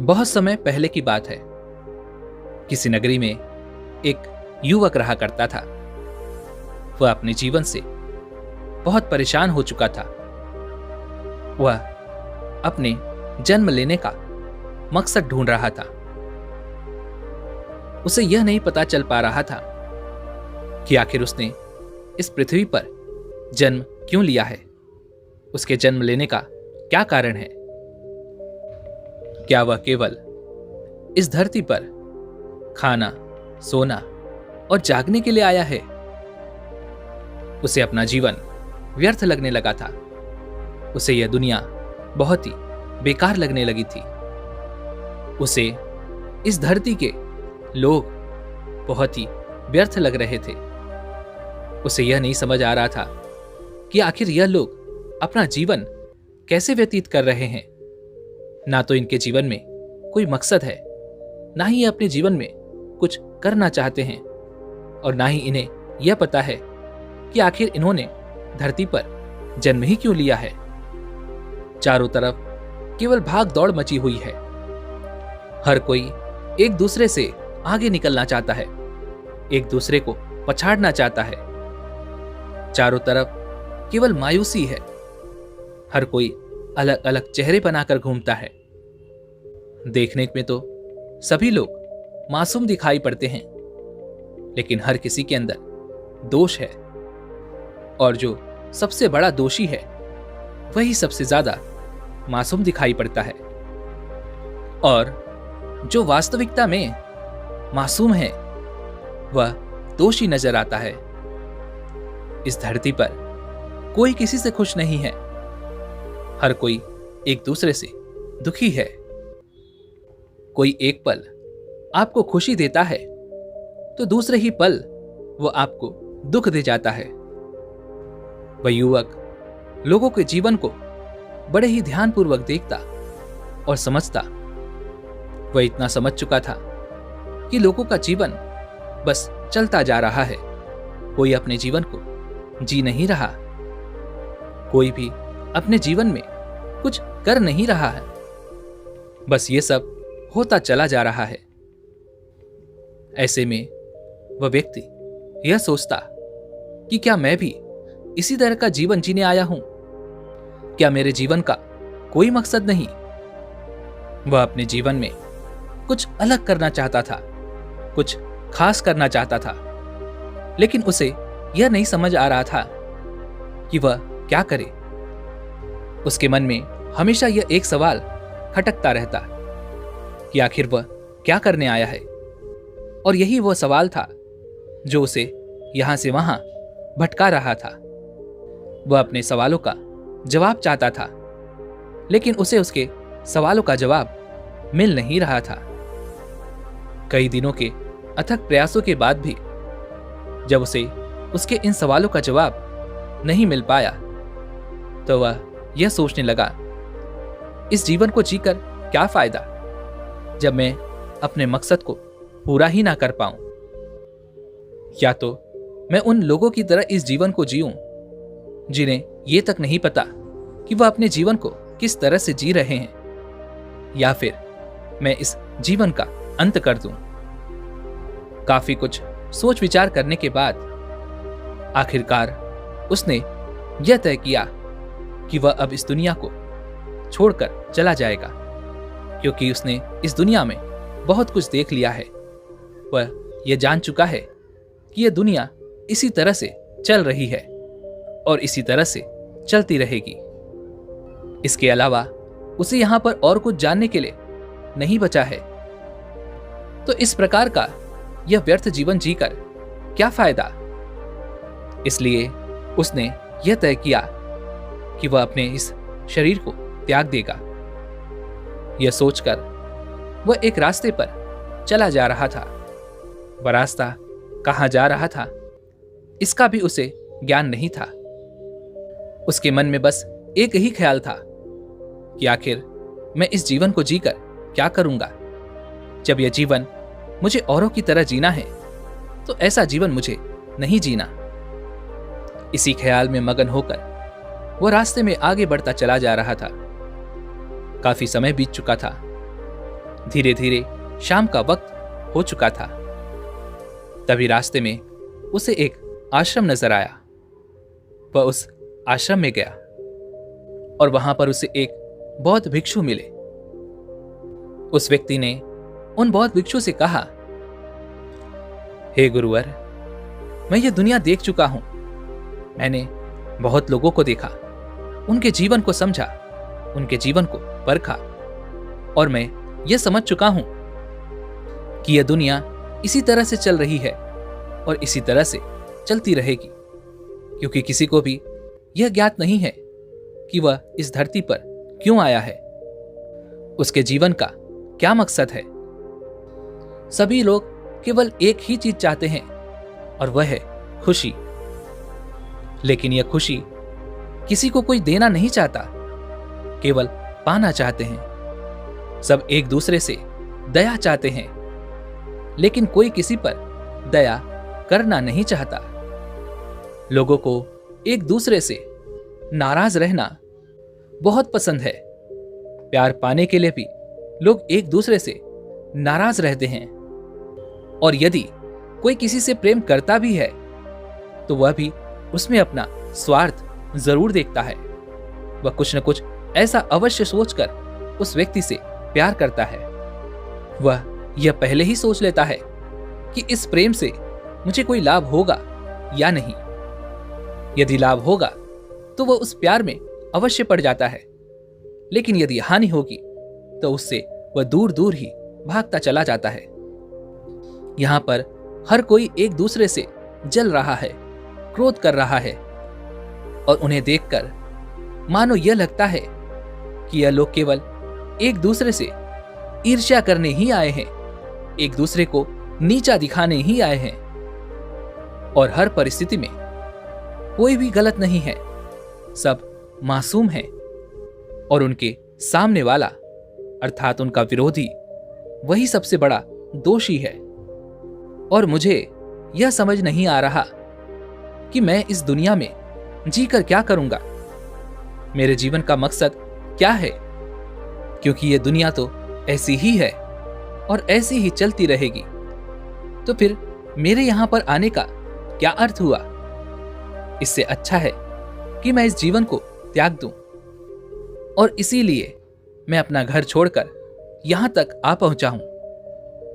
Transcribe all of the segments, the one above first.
बहुत समय पहले की बात है। किसी नगरी में एक युवक रहा करता था। वह अपने जीवन से बहुत परेशान हो चुका था। वह अपने जन्म लेने का मकसद ढूंढ रहा था। उसे यह नहीं पता चल पा रहा था कि आखिर उसने इस पृथ्वी पर जन्म क्यों लिया है। उसके जन्म लेने का क्या कारण है? क्या वह केवल इस धरती पर खाना, सोना और जागने के लिए आया है? उसे अपना जीवन व्यर्थ लगने लगा था। उसे यह दुनिया बहुत ही बेकार लगने लगी थी। उसे इस धरती के लोग बहुत ही व्यर्थ लग रहे थे। उसे यह नहीं समझ आ रहा था कि आखिर यह लोग अपना जीवन कैसे व्यतीत कर रहे हैं। ना तो इनके जीवन में कोई मकसद है, ना ही ये अपने जीवन में कुछ करना चाहते हैं, और ना ही इन्हें यह पता है कि आखिर इन्होंने धरती पर जन्म ही क्यों लिया है। चारों तरफ केवल भाग दौड़ मची हुई है। हर कोई एक दूसरे से आगे निकलना चाहता है, एक दूसरे को पछाड़ना चाहता है। चारों तरफ केवल मायूसी है। हर कोई अलग अलग चेहरे बनाकर घूमता है। देखने में तो सभी लोग मासूम दिखाई पड़ते हैं, लेकिन हर किसी के अंदर दोष है, और जो सबसे बड़ा दोषी है वही सबसे ज्यादा मासूम दिखाई पड़ता है। और जो वास्तविकता में मासूम है वह दोषी नजर आता है। इस धरती पर कोई किसी से खुश नहीं है। हर कोई एक दूसरे से दुखी है। कोई एक पल आपको खुशी देता है तो दूसरे ही पल वो आपको दुख दे जाता है। वह युवक लोगों के जीवन को बड़े ही ध्यानपूर्वक देखता और समझता। वह इतना समझ चुका था कि लोगों का जीवन बस चलता जा रहा है। कोई अपने जीवन को जी नहीं रहा। कोई भी अपने जीवन में कुछ कर नहीं रहा है। बस ये सब होता चला जा रहा है। ऐसे में वह व्यक्ति यह सोचता कि क्या मैं भी इसी तरह का जीवन जीने आया हूं? क्या मेरे जीवन का कोई मकसद नहीं? वह अपने जीवन में कुछ अलग करना चाहता था, कुछ खास करना चाहता था, लेकिन उसे यह नहीं समझ आ रहा था कि वह क्या करे। उसके मन में हमेशा यह एक सवाल खटकता रहता कि आखिर वह क्या करने आया है। और यही वह सवाल था जो उसे यहां से वहां भटका रहा था। वह अपने सवालों का जवाब चाहता था, लेकिन उसे उसके सवालों का जवाब मिल नहीं रहा था। कई दिनों के अथक प्रयासों के बाद भी जब उसे उसके इन सवालों का जवाब नहीं मिल पाया, तो वह यह सोचने लगा, इस जीवन को जीकर क्या फायदा जब मैं अपने मकसद को पूरा ही ना कर पाऊं। या तो मैं उन लोगों की तरह इस जीवन को जीऊं जिन्हें यह तक नहीं पता कि वह अपने जीवन को किस तरह से जी रहे हैं, या फिर मैं इस जीवन का अंत कर दूं। काफी कुछ सोच विचार करने के बाद आखिरकार उसने यह तय किया कि वह अब इस दुनिया को छोड़कर चला जाएगा, क्योंकि उसने इस दुनिया में बहुत कुछ देख लिया है। वह यह जान चुका है कि यह दुनिया इसी तरह से चल रही है और इसी तरह से चलती रहेगी। इसके अलावा उसे यहां पर और कुछ जानने के लिए नहीं बचा है। तो इस प्रकार का यह व्यर्थ जीवन जीकर क्या फायदा? इसलिए उसने यह तय किया कि वह अपने इस शरीर को त्याग देगा। यह सोचकर वह एक रास्ते पर चला जा रहा था। वह रास्ता कहां जा रहा था इसका भी उसे ज्ञान नहीं था। उसके मन में बस एक ही ख्याल था कि आखिर मैं इस जीवन को जीकर क्या करूंगा। जब यह जीवन मुझे औरों की तरह जीना है तो ऐसा जीवन मुझे नहीं जीना। इसी ख्याल में मगन होकर वह रास्ते में आगे बढ़ता चला जा रहा था। काफी समय बीत चुका था। धीरे धीरे शाम का वक्त हो चुका था। तभी रास्ते में उसे एक आश्रम नजर आया। वह उस आश्रम में गया और वहां पर उसे एक बौद्ध भिक्षु मिले। उस व्यक्ति ने उन बौद्ध भिक्षु से कहा, हे गुरुवर, मैं ये दुनिया देख चुका हूं। मैंने बहुत लोगों को देखा, उनके जीवन को समझा, उनके जीवन को परखा, और मैं ये समझ चुका हूं कि यह दुनिया इसी तरह से चल रही है और इसी तरह से चलती रहेगी, क्योंकि किसी को भी यह ज्ञात नहीं है कि वह इस धरती पर क्यों आया है, उसके जीवन का क्या मकसद है। सभी लोग केवल एक ही चीज चाहते हैं और वह है खुशी। लेकिन यह खुशी किसी को कोई देना नहीं चाहता, केवल पाना चाहते हैं। सब एक दूसरे से दया चाहते हैं, लेकिन कोई किसी पर दया करना नहीं चाहता। लोगों को एक दूसरे से नाराज रहना बहुत पसंद है। प्यार पाने के लिए भी लोग एक दूसरे से नाराज रहते हैं, और यदि कोई किसी से प्रेम करता भी है तो वह भी उसमें अपना स्वार्थ जरूर देखता है। वह कुछ न कुछ ऐसा अवश्य सोचकर उस व्यक्ति से प्यार करता है। वह यह पहले ही सोच लेता है कि इस प्रेम से मुझे कोई लाभ होगा या नहीं। यदि लाभ होगा तो वह उस प्यार में अवश्य पड़ जाता है, लेकिन यदि हानि होगी तो उससे वह दूर दूर ही भागता चला जाता है। यहां पर हर कोई एक दूसरे से जल रहा है, क्रोध कर रहा है, और उन्हें देखकर मानो यह लगता है कि यह लोग केवल एक दूसरे से ईर्ष्या करने ही आए हैं, एक दूसरे को नीचा दिखाने ही आए हैं। और हर परिस्थिति में कोई भी गलत नहीं है, सब मासूम हैं, और उनके सामने वाला अर्थात उनका विरोधी वही सबसे बड़ा दोषी है। और मुझे यह समझ नहीं आ रहा कि मैं इस दुनिया में जीकर क्या करूंगा, मेरे जीवन का मकसद क्या है, क्योंकि यह दुनिया तो ऐसी ही है और ऐसी ही चलती रहेगी। तो फिर मेरे यहां पर आने का क्या अर्थ हुआ? इससे अच्छा है कि मैं इस जीवन को त्याग दूं, और इसीलिए मैं अपना घर छोड़कर यहां तक आ पहुंचा हूं।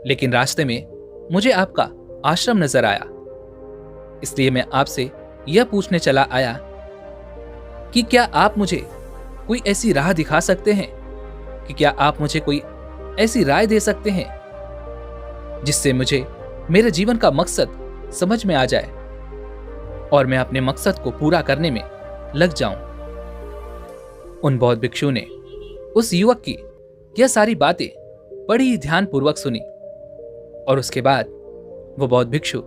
लेकिन रास्ते में मुझे आपका आश्रम नजर आया, इसलिए मैं आपसे यह पूछने चला आया कि क्या आप मुझे कोई ऐसी राह दिखा सकते हैं, कि क्या आप मुझे कोई ऐसी राय दे सकते हैं जिससे मुझे मेरे जीवन का मकसद समझ में आ जाए और मैं अपने मकसद को पूरा करने में लग जाऊं। उन बौद्ध भिक्षु ने उस युवक की यह सारी बातें बड़ी ध्यानपूर्वक सुनी, और उसके बाद वो बौद्ध भिक्षु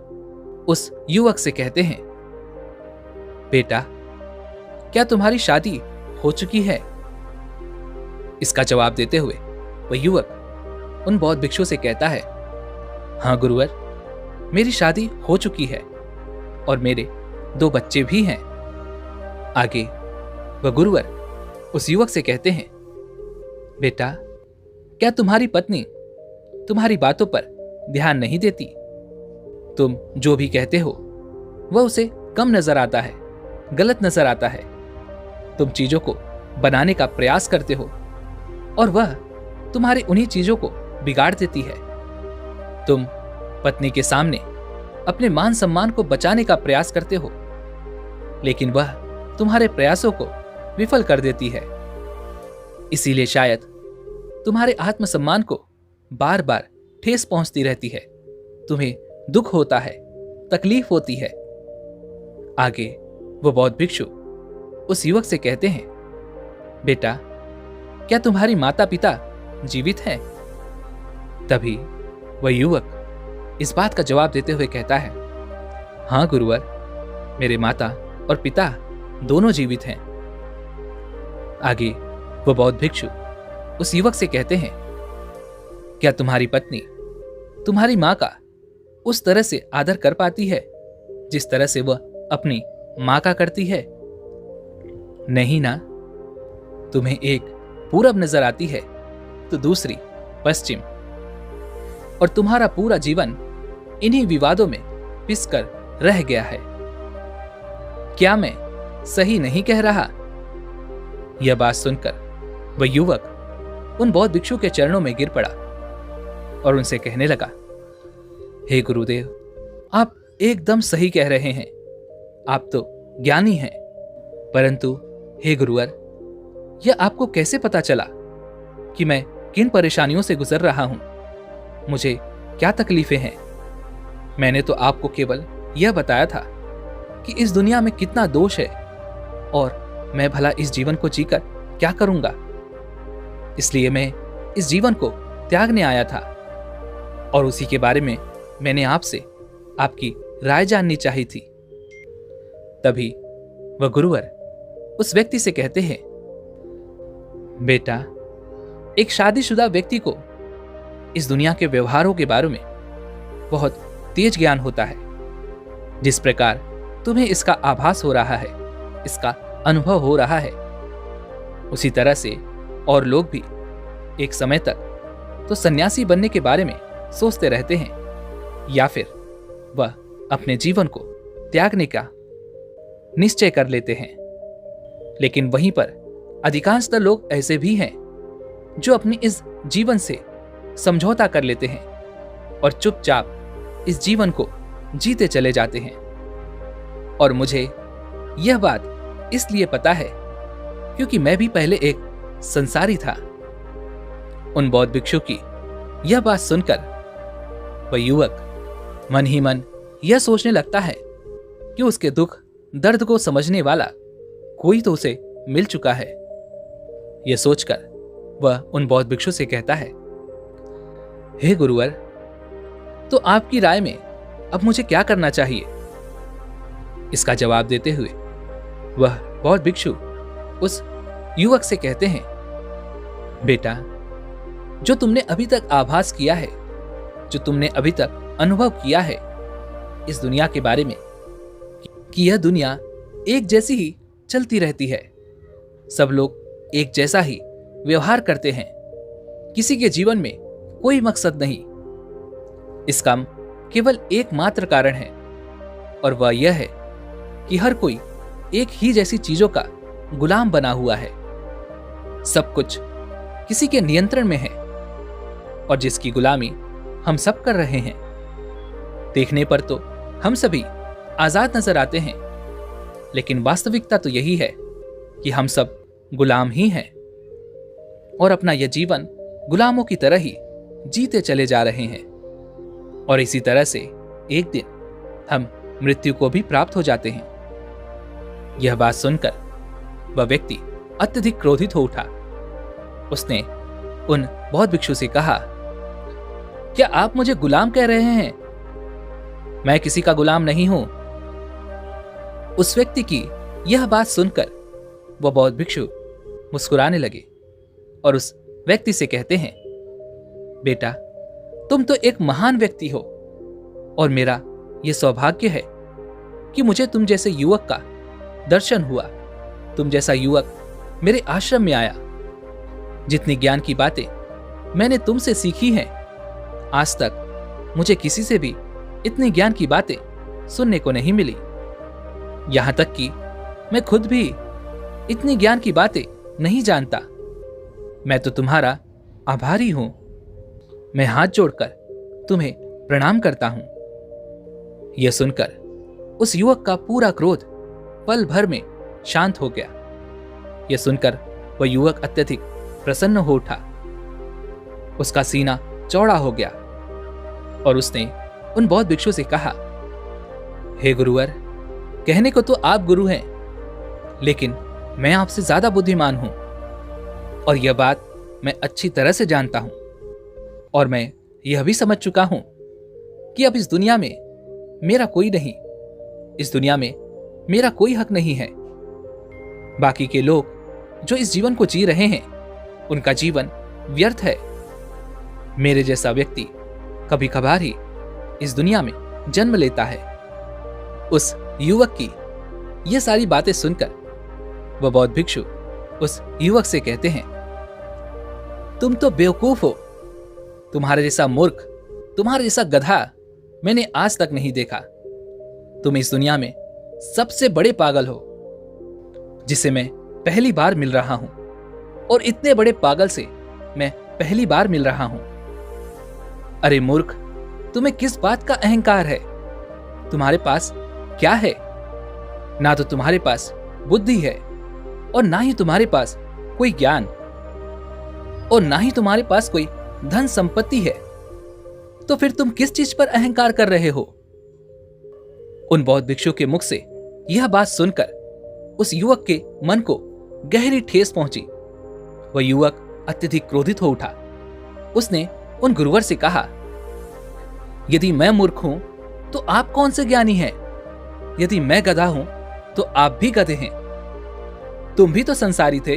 उस युवक से कहते हैं, बेटा, क्या तुम्हारी शादी हो चुकी है? इसका जवाब देते हुए वह युवक उन बौद्ध भिक्षु से कहता है, हाँ गुरुवर, मेरी शादी हो चुकी है और मेरे 2 बच्चे भी हैं। आगे वह गुरुवर उस युवक से कहते हैं, बेटा, क्या तुम्हारी पत्नी तुम्हारी बातों पर ध्यान नहीं देती? तुम जो भी कहते हो वह उसे कम नजर आता है, गलत नजर आता है। तुम चीजों को बनाने का प्रयास करते हो और वह तुम्हारी उन्हीं चीजों को बिगाड़ देती है। तुम पत्नी के सामने अपने मान सम्मान को बचाने का प्रयास करते हो, लेकिन वह तुम्हारे प्रयासों को विफल कर देती है। इसीलिए शायद तुम्हारे आत्मसम्मान को बार बार ठेस पहुंचती रहती है, तुम्हें दुख होता है, तकलीफ होती है। आगे वो बौद्ध भिक्षु उस युवक से कहते हैं, बेटा, क्या तुम्हारी माता पिता जीवित हैं? तभी वह युवक इस बात का जवाब देते हुए कहता है, हाँ गुरुवर, मेरे माता और पिता दोनों जीवित हैं। आगे वो बौद्ध भिक्षु उस युवक से कहते हैं, क्या तुम्हारी पत्नी तुम्हारी मां का उस तरह से आदर कर पाती है जिस तरह से वह अपनी मां का करती है? नहीं ना। तुम्हें एक पूरब नजर आती है तो दूसरी पश्चिम, और तुम्हारा पूरा जीवन इन्हीं विवादों में पिसकर रह गया है। क्या मैं सही नहीं कह रहा? यह बात सुनकर वह युवक उन बौद्ध भिक्षु के चरणों में गिर पड़ा और उनसे कहने लगा, हे गुरुदेव, आप एकदम सही कह रहे हैं। आप तो ज्ञानी हैं, परंतु हे गुरुवर, यह आपको कैसे पता चला कि मैं किन परेशानियों से गुजर रहा हूं? मुझे क्या तकलीफें हैं? मैंने तो आपको केवल यह बताया था कि इस दुनिया में कितना दोष है और मैं भला इस जीवन को जीकर क्या करूंगा। इसलिए मैं इस जीवन को त्यागने आया था और उसी के बारे में मैंने आपसे आपकी राय जाननी चाही थी। तभी वह गुरुवर उस व्यक्ति से कहते हैं, बेटा, एक शादीशुदा व्यक्ति को इस दुनिया के व्यवहारों के बारे में बहुत तेज ज्ञान होता है। जिस प्रकार तुम्हें इसका आभास हो रहा है, इसका अनुभव हो रहा है, उसी तरह से और लोग भी एक समय तक तो सन्यासी बनने के बारे में सोचते रहते हैं, या फिर वह अपने जीवन को त्यागने का निश्चय कर लेते हैं। लेकिन वहीं पर अधिकांशतः लोग ऐसे भी हैं जो अपनी इस जीवन से समझौता कर लेते हैं और चुपचाप इस जीवन को जीते चले जाते हैं। और मुझे यह बात इसलिए पता है क्योंकि मैं भी पहले एक संसारी था। उन बौद्ध भिक्षु की यह बात सुनकर वह युवक मन ही मन यह सोचने लगता है कि उसके दुख दर्द को समझने वाला कोई तो उसे मिल चुका है। यह सोचकर वह उन बौद्ध भिक्षु से कहता है, हे गुरुवर, तो आपकी राय में अब मुझे क्या करना चाहिए? इसका जवाब देते हुए वह बौद्ध भिक्षु उस युवक से कहते हैं, बेटा, जो तुमने अभी तक आभास किया है, जो तुमने अभी तक अनुभव किया है इस दुनिया के बारे में कि यह दुनिया एक जैसी ही चलती रहती है, सब लोग एक जैसा ही व्यवहार करते हैं, किसी के जीवन में कोई मकसद नहीं, इसका केवल एकमात्र कारण है और वह यह है कि हर कोई एक ही जैसी चीजों का गुलाम बना हुआ है। सब कुछ किसी के नियंत्रण में है और जिसकी गुलामी हम सब कर रहे हैं। देखने पर तो हम सभी आजाद नजर आते हैं, लेकिन वास्तविकता तो यही है कि हम सब गुलाम ही हैं और अपना यह जीवन गुलामों की तरह ही जीते चले जा रहे हैं। और इसी तरह से एक दिन हम मृत्यु को भी प्राप्त हो जाते हैं। यह बात सुनकर वह व्यक्ति अत्यधिक क्रोधित हो उठा। उसने उन बौद्ध भिक्षु से कहा, क्या आप मुझे गुलाम कह रहे हैं? मैं किसी का गुलाम नहीं हूं। उस व्यक्ति की यह बात सुनकर वह बौद्ध भिक्षु मुस्कुराने लगे और उस व्यक्ति से कहते हैं, बेटा, तुम तो एक महान व्यक्ति हो और मेरा यह सौभाग्य है कि मुझे तुम जैसे युवक का दर्शन हुआ। तुम जैसा युवक मेरे आश्रम में आया। जितनी ज्ञान की बातें मैंने तुमसे सीखी हैं, आज तक मुझे किसी से भी इतनी ज्ञान की बातें सुनने को नहीं मिली। यहां तक कि मैं खुद भी इतनी ज्ञान की बातें नहीं जानता। मैं तो तुम्हारा आभारी हूं। मैं हाथ जोड़कर तुम्हें प्रणाम करता हूं। यह सुनकर उस युवक का पूरा क्रोध पल भर में शांत हो गया। यह सुनकर वह युवक अत्यधिक प्रसन्न हो उठा। उसका सीना चौड़ा हो गया और उसने उन बौद्ध भिक्षु से कहा, हे गुरुवर, कहने को तो आप गुरु हैं, लेकिन मैं आपसे ज्यादा बुद्धिमान हूं और यह बात मैं अच्छी तरह से जानता हूं और मैं यह भी समझ चुका हूं कि अब इस दुनिया में मेरा कोई नहीं, इस दुनिया में मेरा कोई हक नहीं है। बाकी के लोग जो इस जीवन को जी रहे हैं, उनका जीवन व्यर्थ है। मेरे जैसा व्यक्ति कभी कभार ही इस दुनिया में जन्म लेता है। उस युवक की ये सारी बातें सुनकर वह बौद्ध भिक्षु उस युवक से कहते हैं, तुम तो बेवकूफ हो। तुम्हारे जैसा मूर्ख तुम्हारे जैसा गधा मैंने आज तक नहीं देखा। तुम इस दुनिया में सबसे बड़े पागल हो जिसे मैं पहली बार मिल रहा हूं, और इतने बड़े पागल से मैं पहली बार मिल रहा हूं। अरे मूर्ख, तुम्हें किस बात का अहंकार है? तुम्हारे पास क्या है? ना तो तुम्हारे पास बुद्धि है, और ना ही तुम्हारे पास कोई ज्ञान, और ना ही तुम्हारे पास कोई धन संपत्ति है। तो फिर तुम किस चीज पर अहंकार कर रहे हो? उन बौद्ध भिक्षु के मुख से यह बात सुनकर उस युवक के मन को गहरी ठेस पहुंची। वह युवक अत्यधिक क्रोधित हो उठा। उसने उन गुरुवर से कहा, यदि मैं मूर्ख हूं तो आप कौन से ज्ञानी हैं? यदि मैं गधा हूं तो आप भी गधे हैं। तुम भी तो संसारी थे।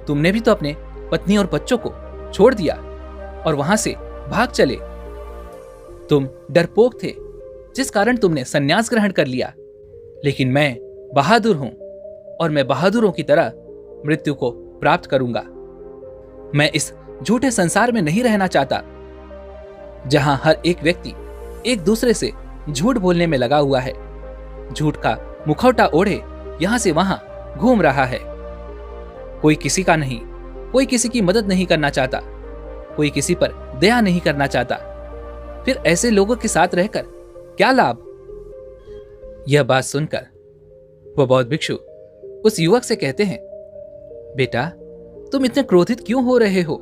तुमने भी तो अपने पत्नी और बच्चों को छोड़ दिया और वहां से भाग चले। तुम डरपोक थे, जिस कारण तुमने संन्यास ग्रहण कर लिया। लेकिन मैं बहादुर हूं, और मैं बहादुरों की तरह मृत्यु को प्राप्त करूंगा। मैं इस झूठे संसार में नहीं रहना चाहता, जहां हर एक व्यक्ति एक दूसरे से झूठ बोलने में लगा हुआ है, झूठ का मुखौटा ओढ़े यहां से वहां घूम रहा है। कोई किसी का नहीं, कोई किसी की मदद नहीं करना चाहता, कोई किसी पर दया नहीं करना चाहता। फिर ऐसे लोगों के साथ रहकर क्या लाभ? यह बात सुनकर वह बौद्ध भिक्षु उस युवक से कहते हैं, बेटा, तुम इतने क्रोधित क्यों हो रहे हो?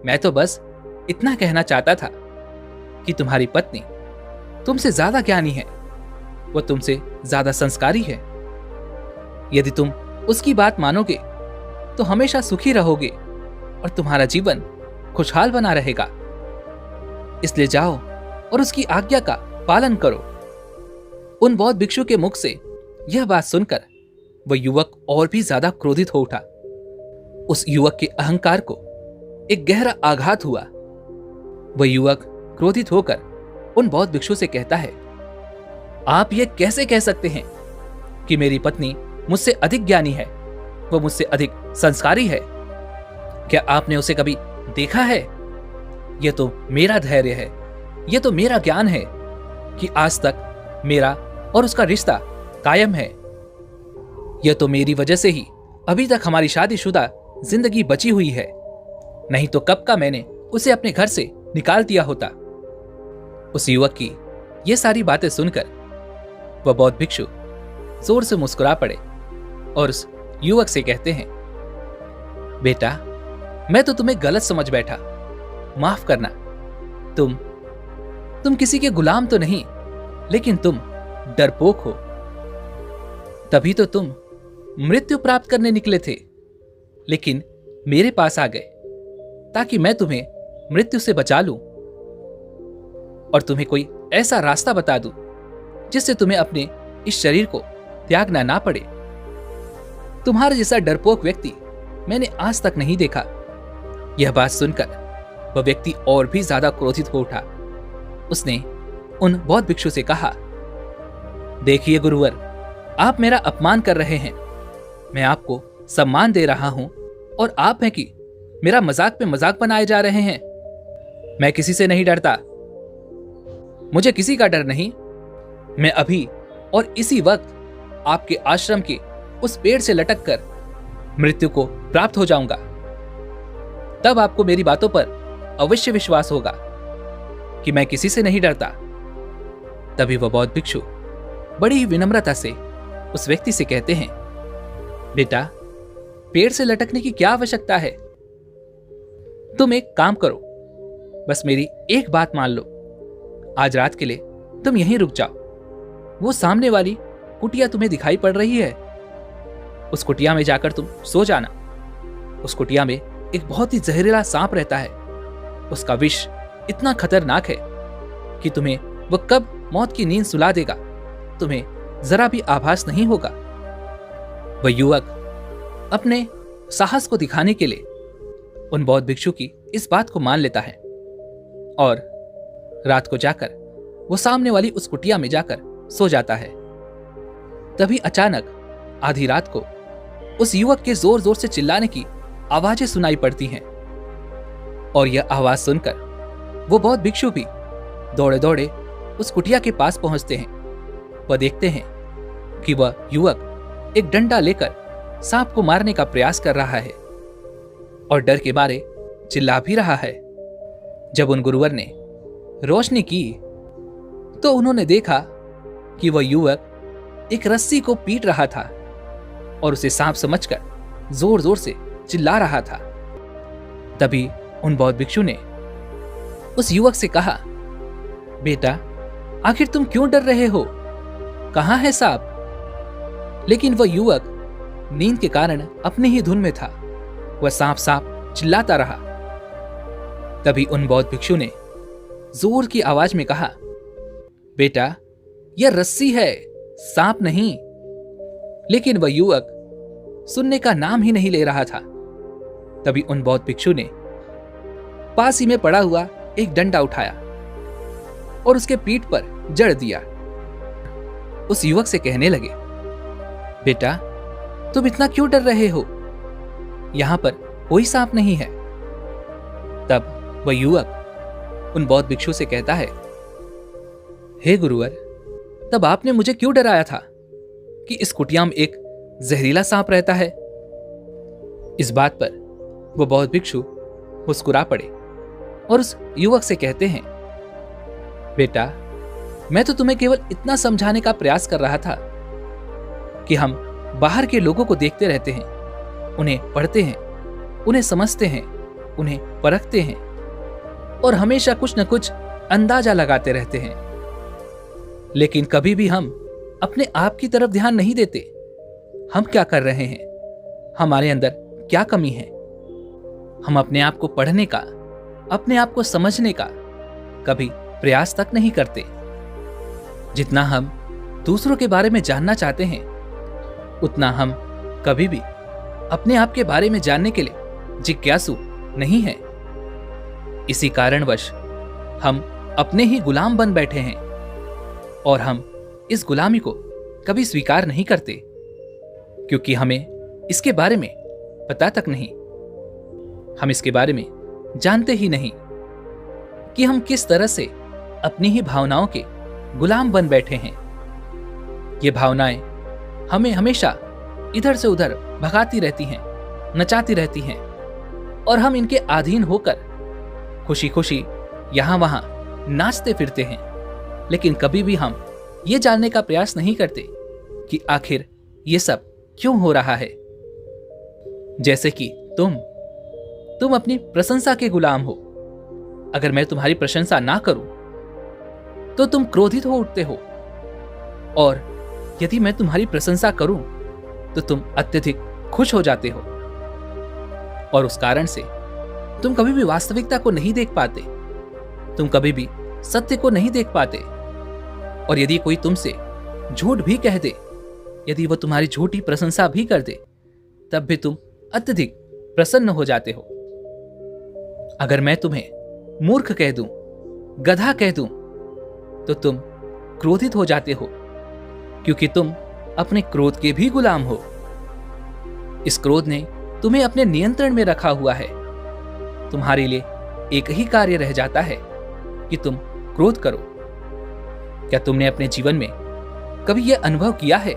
मैं तो बस इतना कहना चाहता था कि तुम्हारी पत्नी तुमसे ज्यादा ज्ञानी है, वह तुमसे ज्यादा संस्कारी है। यदि तुम उसकी बात मानोगे तो हमेशा सुखी रहोगे और तुम्हारा जीवन खुशहाल बना रहेगा। इसलिए जाओ और उसकी आज्ञा का पालन करो। उन बौद्ध भिक्षु के मुख से यह बात सुनकर वह युवक और भी ज्यादा क्रोधित हो उठा। उस युवक के अहंकार को एक गहरा आघात हुआ। वह युवक क्रोधित होकर उन बौद्ध भिक्षु से कहता है, आप ये कैसे कह सकते हैं कि मेरी पत्नी मुझसे अधिक ज्ञानी है, वह मुझसे अधिक संस्कारी है? क्या आपने उसे कभी देखा है? यह तो मेरा धैर्य है, यह तो मेरा ज्ञान है कि आज तक मेरा और उसका रिश्ता कायम है। यह तो मेरी वजह से ही अभी तक हमारी शादीशुदा जिंदगी बची हुई है, नहीं तो कब का मैंने उसे अपने घर से निकाल दिया होता। उस युवक की ये सारी बातें सुनकर वह बौद्ध भिक्षु जोर से मुस्कुरा पड़े और उस युवक से कहते हैं, बेटा, मैं तो तुम्हें गलत समझ बैठा, माफ करना। तुम किसी के गुलाम तो नहीं, लेकिन तुम डरपोक हो। तभी तो तुम मृत्यु प्राप्त करने निकले थे, लेकिन मेरे पास आ गए ताकि मैं तुम्हें मृत्यु से बचा लूं और तुम्हें कोई ऐसा रास्ता बता दूं जिससे तुम्हें अपने इस शरीर को त्यागना ना पड़े। तुम्हारे जैसा डरपोक व्यक्ति मैंने आज तक नहीं देखा। यह बात सुनकर वह व्यक्ति और भी ज्यादा क्रोधित हो उठा। उसने उन बौद्ध भिक्षु से कहा, देखिए गुरुवर, आप मेरा अपमान कर रहे हैं। मैं आपको सम्मान दे रहा हूं और आप हैं कि मेरा मजाक पे मजाक बनाए जा रहे हैं। मैं किसी से नहीं डरता, मुझे किसी का डर नहीं। मैं अभी और इसी वक्त आपके आश्रम के उस पेड़ से लटक कर मृत्यु को प्राप्त हो जाऊंगा। तब आपको मेरी बातों पर अवश्य विश्वास होगा कि मैं किसी से नहीं डरता। तभी वह बौद्ध भिक्षु बड़ी ही विनम्रता से उस व्यक्ति से कहते हैं, बेटा, पेड़ से लटकने की क्या आवश्यकता है? तुम एक काम करो, बस मेरी एक बात मान लो। आज रात के लिए तुम यहीं रुक जाओ। वो सामने वाली कुटिया तुम्हें दिखाई पड़ रही है, उस कुटिया में जाकर तुम सो जाना। उस कुटिया में एक बहुत ही जहरीला सांप रहता है। उसका विष इतना खतरनाक है कि तुम्हें वह कब मौत की नींद सुला देगा, तुम्हें जरा भी आभास नहीं होगा। वह युवक अपने साहस को दिखाने के लिए उन बौद्ध भिक्षु की इस बात को मान लेता है और रात को जाकर वो सामने वाली उस कुटिया में जाकर सो जाता है। तभी अचानक आधी रात को उस युवक के जोर जोर से चिल्लाने की आवाजें सुनाई पड़ती हैं और यह आवाज सुनकर वो बौद्ध भिक्षु भी दौड़े दौड़े उस कुटिया के पास पहुंचते हैं। वह देखते हैं कि वह युवक एक डंडा लेकर सांप को मारने का प्रयास कर रहा है और डर के मारे चिल्ला भी रहा है। जब उन गुरुवर ने रोशनी की तो उन्होंने देखा कि वह युवक एक रस्सी को पीट रहा था और उसे सांप समझकर जोर जोर से चिल्ला रहा था। तभी उन बौद्ध भिक्षु ने उस युवक से कहा, बेटा, आखिर तुम क्यों डर रहे हो? कहां है सांप? लेकिन वह युवक नींद के कारण अपनी ही धुन में था। वह सांप सांप चिल्लाता रहा। तभी उन बौद्ध भिक्षु ने जोर की आवाज में कहा, बेटा, यह रस्सी है, सांप नहीं। लेकिन वह युवक सुनने का नाम ही नहीं ले रहा था। तभी उन बौद्ध भिक्षु ने पास ही में पड़ा हुआ एक डंडा उठाया और उसके पीठ पर जड़ दिया। उस युवक से कहने लगे, बेटा, तुम इतना क्यों डर रहे हो? यहां पर कोई सांप नहीं है। तब वह युवक उन बौद्ध भिक्षु से कहता है, हे गुरुवर, तब आपने मुझे क्यों डराया था कि इस कुटिया में एक जहरीला सांप रहता है? इस बात पर वो बौद्ध भिक्षु मुस्कुरा पड़े और उस युवक से कहते हैं, बेटा, मैं तो तुम्हें केवल इतना समझाने का प्रयास कर रहा था कि हम बाहर के लोगों को देखते रहते हैं, उन्हें पढ़ते हैं, उन्हें समझते हैं, उन्हें परखते हैं और हमेशा कुछ न कुछ अंदाजा लगाते रहते हैं। लेकिन कभी भी हम अपने आप की तरफ ध्यान नहीं देते। हम क्या कर रहे हैं, हमारे अंदर क्या कमी है। हम अपने आप को पढ़ने का, अपने आप को समझने का कभी प्रयास तक नहीं करते। जितना हम दूसरों के बारे में जानना चाहते हैं, उतना हम कभी भी अपने आप के बारे में जानने के लिए जिज्ञासु नहीं है। इसी कारणवश हम अपने ही गुलाम बन बैठे हैं और हम इस गुलामी को कभी स्वीकार नहीं करते, क्योंकि हमें इसके बारे में पता तक नहीं। हम इसके बारे में जानते ही नहीं कि हम किस तरह से अपनी ही भावनाओं के गुलाम बन बैठे हैं। ये भावनाएं हमें हमेशा इधर से उधर भगाती रहती हैं, नचाती रहती हैं और हम इनके अधीन होकर खुशी खुशी यहां वहां नाचते फिरते हैं। लेकिन कभी भी हम ये जानने का प्रयास नहीं करते कि आखिर ये सब क्यों हो रहा है। जैसे कि तुम अपनी प्रशंसा के गुलाम हो। अगर मैं तुम्हारी प्रशंसा ना करूं तो तुम क्रोधित हो उठते हो, और यदि मैं तुम्हारी प्रशंसा करूं तो तुम अत्यधिक खुश हो जाते हो। और उस कारण से तुम कभी भी वास्तविकता को नहीं देख पाते, तुम कभी भी सत्य को नहीं देख पाते। और यदि कोई तुमसे झूठ भी कह दे, यदि वो तुम्हारी झूठी प्रशंसा भी कर दे, तब भी तुम अत्यधिक प्रसन्न हो जाते हो। अगर मैं तुम्हें मूर्ख कह दूं, गधा कह दूं, तो तुम क्रोधित हो जाते हो, क्योंकि तुम अपने क्रोध के भी गुलाम हो। इस क्रोध ने तुम्हें अपने नियंत्रण में रखा हुआ है। तुम्हारे लिए एक ही कार्य रह जाता है कि तुम क्रोध करो। क्या तुमने अपने जीवन में कभी यह अनुभव किया है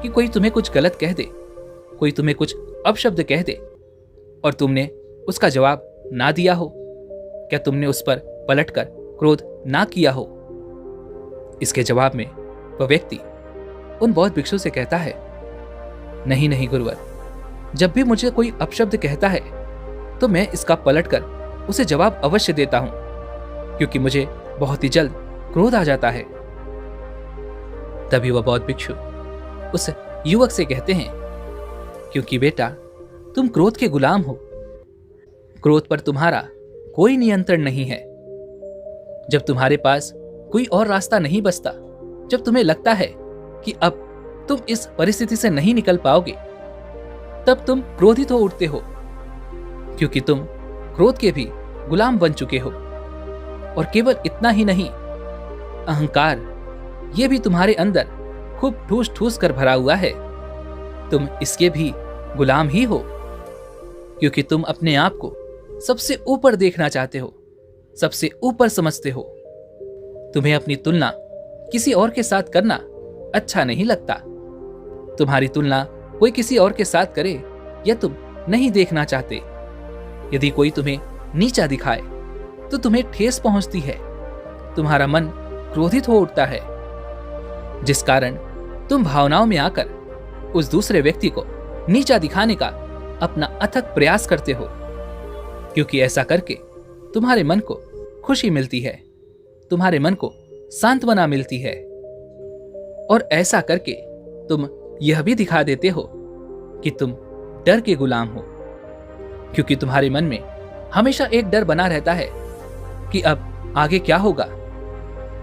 कि कोई तुम्हें कुछ गलत कह दे, कोई तुम्हें कुछ अपशब्द कह दे और तुमने उसका जवाब ना दिया हो? क्या तुमने उस पर पलटकर क्रोध ना किया हो? इसके जवाब में वह व्यक्ति उन बौद्ध भिक्षु से कहता है, नहीं नहीं गुरुवर, जब भी मुझे कोई अपशब्द कहता है तो मैं इसका पलटकर उसे जवाब अवश्य देता हूं, क्योंकि मुझे बहुत ही जल्द क्रोध आ जाता है। तभी वह बौद्ध भिक्षु उस युवक से कहते हैं, क्योंकि बेटा, तुम क्रोध के गुलाम हो। क्रोध पर तुम्हारा कोई नियंत्रण नहीं है। जब तुम्हारे पास कोई और रास्ता नहीं बचता, जब तुम्हें लगता है कि अब तुम इस परिस्थिति से नहीं निकल पाओगे, तब तुम क्रोधित हो उठते हो, क्योंकि तुम क्रोध के भी गुलाम बन चुके हो। और केवल इतना ही नहीं, अहंकार ये भी तुम्हारे अंदर खूब ठूस ठूस कर भरा हुआ है। तुम इसके भी गुलाम ही हो, क्योंकि तुम अपने आप को सबसे ऊपर देखना चाहते हो, सबसे ऊपर समझते हो। तुम्हें अपनी तुलना किसी और के साथ करना अच्छा नहीं लगता। तुम्हारी तुलना कोई किसी और के साथ करे यह तुम नहीं देखना चाहते। यदि कोई तुम्हें नीचा दिखाए तो तुम्हें ठेस पहुंचती है। तुम्हारा मन क्रोधित हो उठता है, जिस कारण तुम भावनाओं में आकर उस दूसरे व्यक्ति को नीचा दिखाने का अपना अथक प्रयास करते हो, क्योंकि ऐसा करके तुम्हारे मन को खुशी मिलती है, तुम्हारे मन को सांत्वना मिलती है। और ऐसा करके तुम यह भी दिखा देते हो कि तुम डर के गुलाम हो, क्योंकि तुम्हारे मन में हमेशा एक डर बना रहता है कि अब आगे क्या होगा,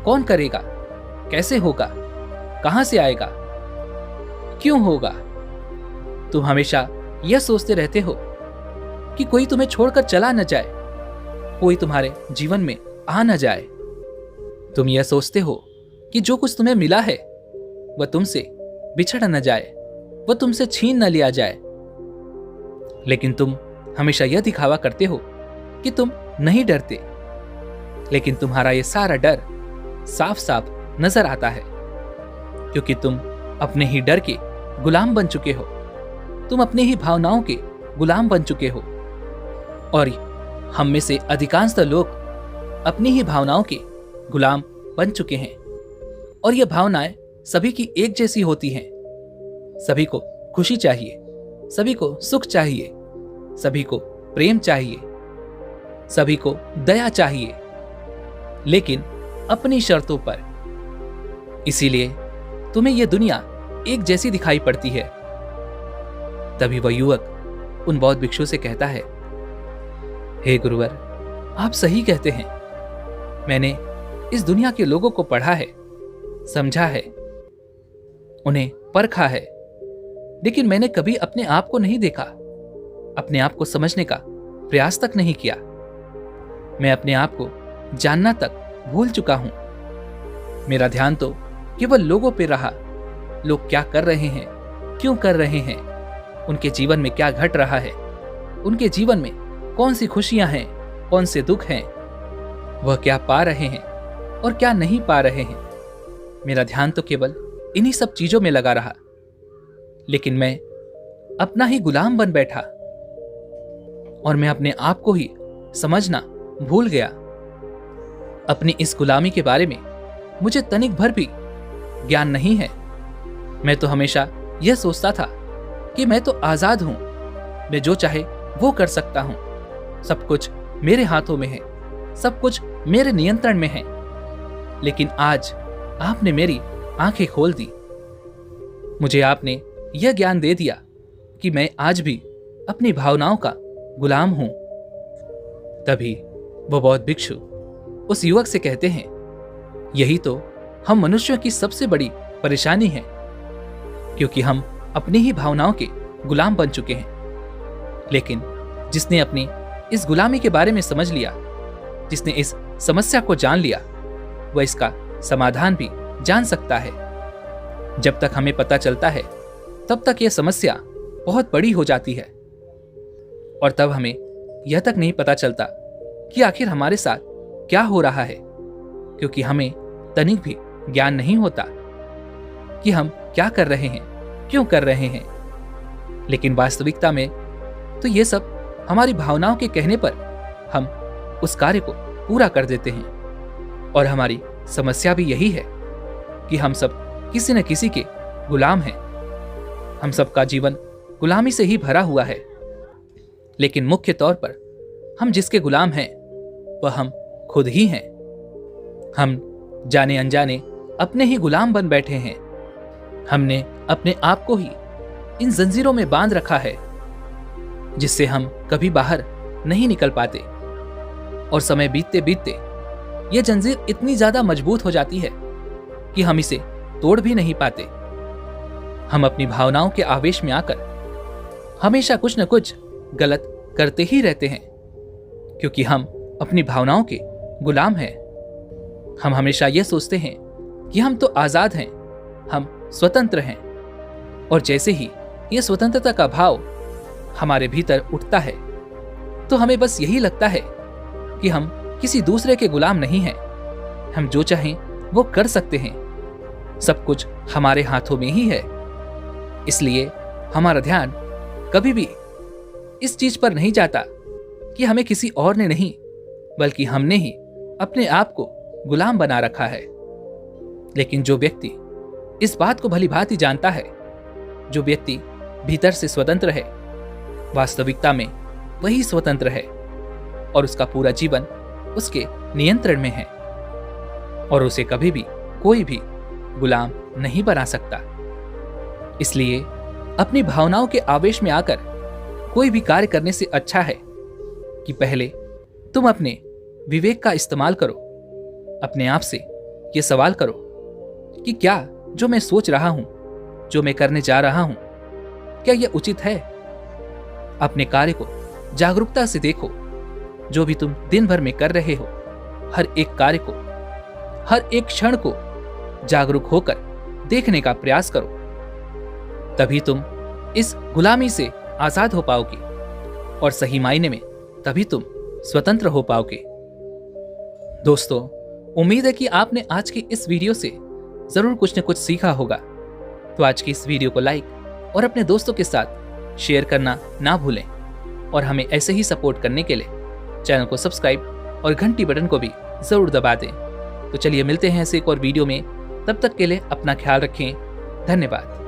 कौन करेगा, कैसे होगा, कहां से आएगा, क्यों होगा। तुम हमेशा यह सोचते रहते हो कि कोई तुम्हें छोड़कर चला न जाए, कोई तुम्हारे जीवन में आ न जाए। तुम यह सोचते हो कि जो कुछ तुम्हें मिला है वह तुमसे बिछड़ न जाए, वह तुमसे छीन न लिया जाए। लेकिन तुम हमेशा यह दिखावा करते हो कि तुम नहीं डरते, लेकिन तुम्हारा यह सारा डर साफ साफ नजर आता है, क्योंकि तुम अपने ही डर के गुलाम बन चुके हो। तुम अपने ही भावनाओं के गुलाम बन चुके हो। और हम में से अधिकांश लोग अपनी ही भावनाओं के गुलाम बन चुके हैं। और यह भावनाएं सभी की एक जैसी होती हैं। सभी को खुशी चाहिए, सभी को सुख चाहिए, सभी को प्रेम चाहिए, सभी को दया चाहिए, लेकिन अपनी शर्तों पर। इसीलिए तुम्हें यह दुनिया एक जैसी दिखाई पड़ती है। तभी वह युवक उन बौद्ध भिक्षु से कहता है, हे गुरुवर, आप सही कहते हैं। मैंने इस दुनिया के लोगों को पढ़ा है, समझा है, उन्हें परखा है, लेकिन मैंने कभी अपने आप को नहीं देखा, अपने आप को समझने का प्रयास तक नहीं किया। मैं अपने आप को जानना तक भूल चुका हूं। मेरा ध्यान तो केवल लोगों पे रहा। लोग क्या कर रहे हैं, क्यों कर रहे हैं, उनके जीवन में क्या घट रहा है, उनके जीवन में कौन सी खुशियां हैं, कौन से दुख हैं, वह क्या पा रहे हैं और क्या नहीं पा रहे हैं। मेरा ध्यान तो केवल इन्हीं सब चीजों में लगा रहा, लेकिन मैं अपना ही गुलाम बन बैठा और मैं अपने आप को ही समझना भूल गया। अपनी इस गुलामी के बारे में मुझे तनिक भर भी ज्ञान नहीं है। मैं तो हमेशा यह सोचता था कि मैं तो आजाद हूं, मैं जो चाहे वो कर सकता हूं, सब कुछ मेरे हाथों में है, सब कुछ मेरे नियंत्रण में है। लेकिन आज आपने मेरी आंखें खोल दी। मुझे आपने यह ज्ञान दे दिया कि मैं आज भी अपनी भावनाओं का गुलाम हूं। तभी वो बौद्ध भिक्षु उस युवक से कहते हैं, यही तो हम मनुष्यों की सबसे बड़ी परेशानी है, क्योंकि हम अपनी ही भावनाओं के गुलाम बन चुके हैं। लेकिन जिसने अपनी इस गुलामी के बारे में समझ लिया, जिसने इस समस्या को जान लिया, वह इसका समाधान भी जान सकता है। जब तक हमें पता चलता है तब तक यह समस्या बहुत बड़ी हो जाती है, और तब हमें यह तक नहीं पता चलता कि आखिर हमारे साथ क्या हो रहा है, क्योंकि हमें तनिक भी ज्ञान नहीं होता कि हम क्या कर रहे हैं, क्यों कर रहे हैं। लेकिन वास्तविकता में तो ये सब हमारी भावनाओं के कहने पर हम उस कार्य को पूरा कर देते हैं। और हमारी समस्या भी यही है कि हम सब किसी न किसी के गुलाम हैं। हम सबका जीवन गुलामी से ही भरा हुआ है, लेकिन मुख्य तौर पर हम जिसके गुलाम हैं वह हम खुद ही हैं। हम जाने अनजाने अपने ही गुलाम बन बैठे हैं। हमने अपने आप को ही इन जंजीरों में बांध रखा है, जिससे हम कभी बाहर नहीं निकल पाते। और समय बीतते बीतते यह जंजीर इतनी ज्यादा मजबूत हो जाती है कि हम इसे तोड़ भी नहीं पाते। हम अपनी भावनाओं के आवेश में आकर हमेशा कुछ न कुछ गलत करते ही रहते हैं, क्योंकि हम अपनी भावनाओं के गुलाम हैं। हम हमेशा यह सोचते हैं कि हम तो आजाद हैं, हम स्वतंत्र हैं। और जैसे ही यह स्वतंत्रता का भाव हमारे भीतर उठता है, तो हमें बस यही लगता है कि हम किसी दूसरे के गुलाम नहीं हैं, हम जो चाहें वो कर सकते हैं। सब कुछ हमारे हाथों में ही है। इसलिए हमारा ध्यान कभी भी इस चीज पर नहीं जाता कि हमें किसी और ने नहीं, बल्कि हमने ही अपने आप को गुलाम बना रखा है। लेकिन जो व्यक्ति इस बात को भली भांति जानता है, जो व्यक्ति भीतर से स्वतंत्र है, वास्तविकता में वही स्वतंत्र है और उसका पूरा जीवन उसके नियंत्रण में है और उसे कभी भी कोई भी गुलाम नहीं बना सकता। इसलिए अपनी भावनाओं के आवेश में आकर कोई भी कार्य करने से अच्छा है कि पहले तुम अपने विवेक का इस्तेमाल करो। अपने आप से ये सवाल करो कि क्या जो मैं सोच रहा हूं, जो मैं करने जा रहा हूं, क्या यह उचित है? अपने कार्य को जागरूकता से देखो। जो भी तुम दिन भर में कर रहे हो, हर एक कार्य को, हर एक क्षण को जागरूक होकर देखने का प्रयास करो। तभी तुम इस गुलामी से आजाद हो पाओगे और सही मायने में तभी तुम स्वतंत्र हो पाओगे। दोस्तों, उम्मीद है कि आपने आज की इस वीडियो से जरूर कुछ न कुछ सीखा होगा। तो आज की इस वीडियो को लाइक और अपने दोस्तों के साथ शेयर करना ना भूलें और हमें ऐसे ही सपोर्ट करने के लिए चैनल को सब्सक्राइब और घंटी बटन को भी जरूर दबा दें। तो चलिए मिलते हैं ऐसे एक और वीडियो में। तब तक के लिए अपना ख्याल रखें। धन्यवाद।